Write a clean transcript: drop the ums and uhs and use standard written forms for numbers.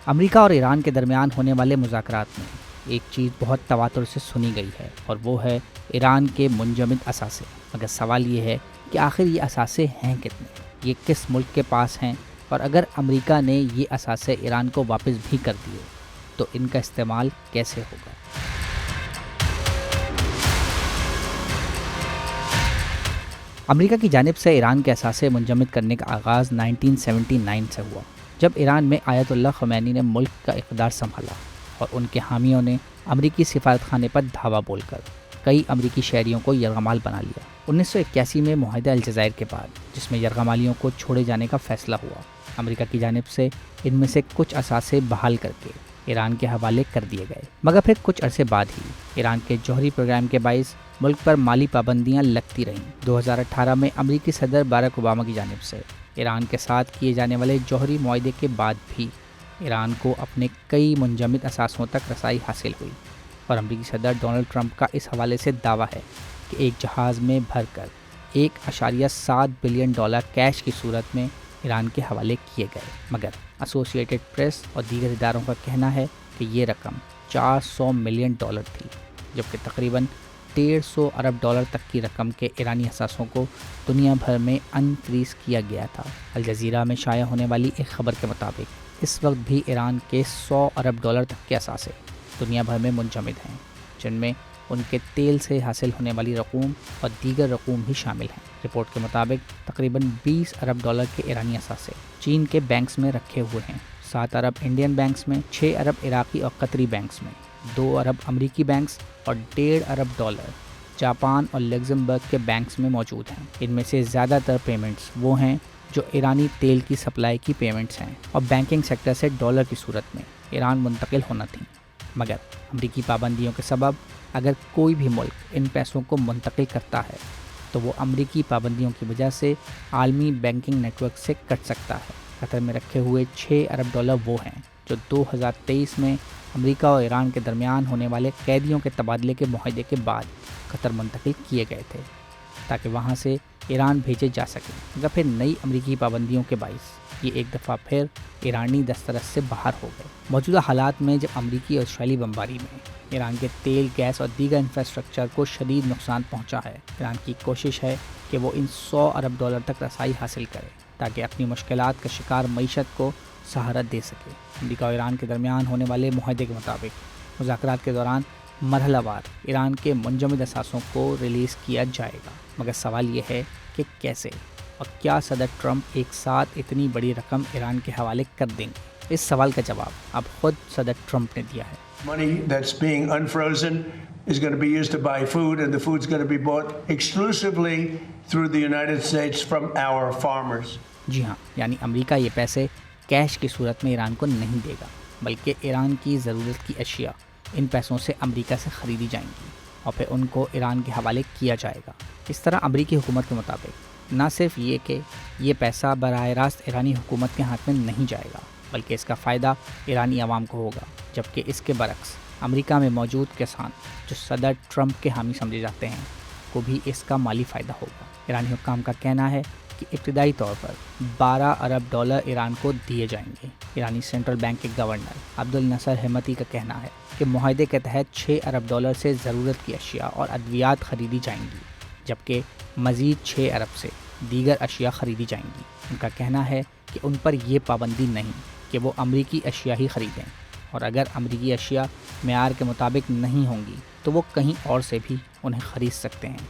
امریکہ اور ایران کے درمیان ہونے والے مذاکرات میں ایک چیز بہت تواتر سے سنی گئی ہے اور وہ ہے ایران کے منجمد اثاثے۔ مگر سوال یہ ہے کہ آخر یہ اثاثے ہیں کتنے، یہ کس ملک کے پاس ہیں، اور اگر امریکہ نے یہ اثاثے ایران کو واپس بھی کر دیے تو ان کا استعمال کیسے ہوگا؟ امریکہ کی جانب سے ایران کے اثاثے منجمد کرنے کا آغاز 1979 سے ہوا، جب ایران میں آیت اللہ خمینی نے ملک کا اقتدار سنبھالا اور ان کے حامیوں نے امریکی سفارت خانے پر دھاوا بول کر کئی امریکی شہریوں کو یرغمال بنا لیا۔ 1981 میں معاہدہ الجزائر کے بعد، جس میں یرغمالیوں کو چھوڑے جانے کا فیصلہ ہوا، امریکہ کی جانب سے ان میں سے کچھ اثاثے بحال کر کے ایران کے حوالے کر دیے گئے، مگر پھر کچھ عرصے بعد ہی ایران کے جوہری پروگرام کے باعث ملک پر مالی پابندیاں لگتی رہیں۔ 2018 میں امریکی صدر باراک اوباما کی جانب سے ایران کے ساتھ کیے جانے والے جوہری معاہدے کے بعد بھی ایران کو اپنے کئی منجمد اثاثوں تک رسائی حاصل ہوئی، اور امریکی صدر ڈونلڈ ٹرمپ کا اس حوالے سے دعویٰ ہے کہ ایک جہاز میں بھر کر $1.7 بلین کیش کی صورت میں ایران کے حوالے کیے گئے، مگر ایسوسیٹڈ پریس اور دیگر اداروں کا کہنا ہے کہ یہ رقم $400 ملین تھی، جبکہ تقریباً $150 ارب تک کی رقم کے ایرانی اثاثوں کو دنیا بھر میں انفریز کیا گیا تھا۔ الجزیرہ میں شائع ہونے والی ایک خبر کے مطابق اس وقت بھی ایران کے $100 ارب تک کے اثاثے دنیا بھر میں منجمد ہیں، جن میں ان کے تیل سے حاصل ہونے والی رقوم اور دیگر رقوم بھی شامل ہیں۔ رپورٹ کے مطابق تقریباً $20 ارب کے ایرانی اثاثے چین کے بینکس میں رکھے ہوئے ہیں، 7 ارب انڈین بینکس میں، 6 ارب عراقی اور قطری بینکس میں، 2 ارب امریکی بینکس اور $1.5 ارب جاپان اور لگزمبرگ کے بینکس میں موجود ہیں۔ ان میں سے زیادہ تر پیمنٹس وہ ہیں جو ایرانی تیل کی سپلائی کی پیمنٹس ہیں اور بینکنگ سیکٹر سے ڈالر کی صورت میں ایران منتقل ہونا تھیں، مگر امریکی پابندیوں کے سبب اگر کوئی بھی ملک ان پیسوں کو منتقل کرتا ہے تو وہ امریکی پابندیوں کی وجہ سے عالمی بینکنگ نیٹ ورک سے کٹ سکتا ہے۔ قطر میں رکھے ہوئے $6 ارب وہ ہیں جو 2023 میں امریکہ اور ایران کے درمیان ہونے والے قیدیوں کے تبادلے کے معاہدے کے بعد قطر منتقل کیے گئے تھے تاکہ وہاں سے ایران بھیجے جا سکیں، مگر پھر نئی امریکی پابندیوں کے باعث یہ ایک دفعہ پھر ایرانی دسترس سے باہر ہو گئے۔ موجودہ حالات میں جب امریکی اور اسرائیلی بمباری میں ایران کے تیل، گیس اور دیگر انفراسٹرکچر کو شدید نقصان پہنچا ہے، ایران کی کوشش ہے کہ وہ ان $100 ارب تک رسائی حاصل کرے تاکہ اپنی مشکلات کا شکار معیشت کو سہارا دے سکے۔ امریکہ اور ایران کے درمیان ہونے والے معاہدے کے مطابق مذاکرات کے دوران مرحلہ وار ایران کے منجمد اثاثوں کو ریلیز کیا جائے گا، مگر سوال یہ ہے کہ کیسے اور کیا صدر ٹرمپ ایک ساتھ اتنی بڑی رقم ایران کے حوالے کر دیں گے؟ اس سوال کا جواب اب خود صدر ٹرمپ نے دیا ہے۔ Money that's being unfrozen is going to be used to buy food, and the food's going to be bought exclusively through the United States from our farmers. جی ہاں، یعنی امریکہ یہ پیسے کیش کی صورت میں ایران کو نہیں دے گا، بلکہ ایران کی ضرورت کی اشیاء ان پیسوں سے امریکہ سے خریدی جائیں گی اور پھر ان کو ایران کے حوالے کیا جائے گا۔ اس طرح امریکی حکومت کے مطابق نہ صرف یہ کہ یہ پیسہ براہ راست ایرانی حکومت کے ہاتھ میں نہیں جائے گا، بلکہ اس کا فائدہ ایرانی عوام کو ہوگا، جبکہ اس کے برعکس امریکہ میں موجود کسان جو صدر ٹرمپ کے حامی سمجھے جاتے ہیں کو بھی اس کا مالی فائدہ ہوگا۔ ایرانی حکام کا کہنا ہے کہ ابتدائی طور پر $12 ارب ایران کو دیے جائیں گے۔ ایرانی سینٹرل بینک کے گورنر عبدالناصر حمتی کا کہنا ہے کہ معاہدے کے تحت $6 ارب سے ضرورت کی اشیاء اور ادویات خریدی جائیں گی، جبکہ مزید $6 ارب سے دیگر اشیاء خریدی جائیں گی۔ ان کا کہنا ہے کہ ان پر یہ پابندی نہیں کہ وہ امریکی اشیاء ہی خریدیں، اور اگر امریکی اشیاء معیار کے مطابق نہیں ہوں گی تو وہ کہیں اور سے بھی انہیں خرید سکتے ہیں۔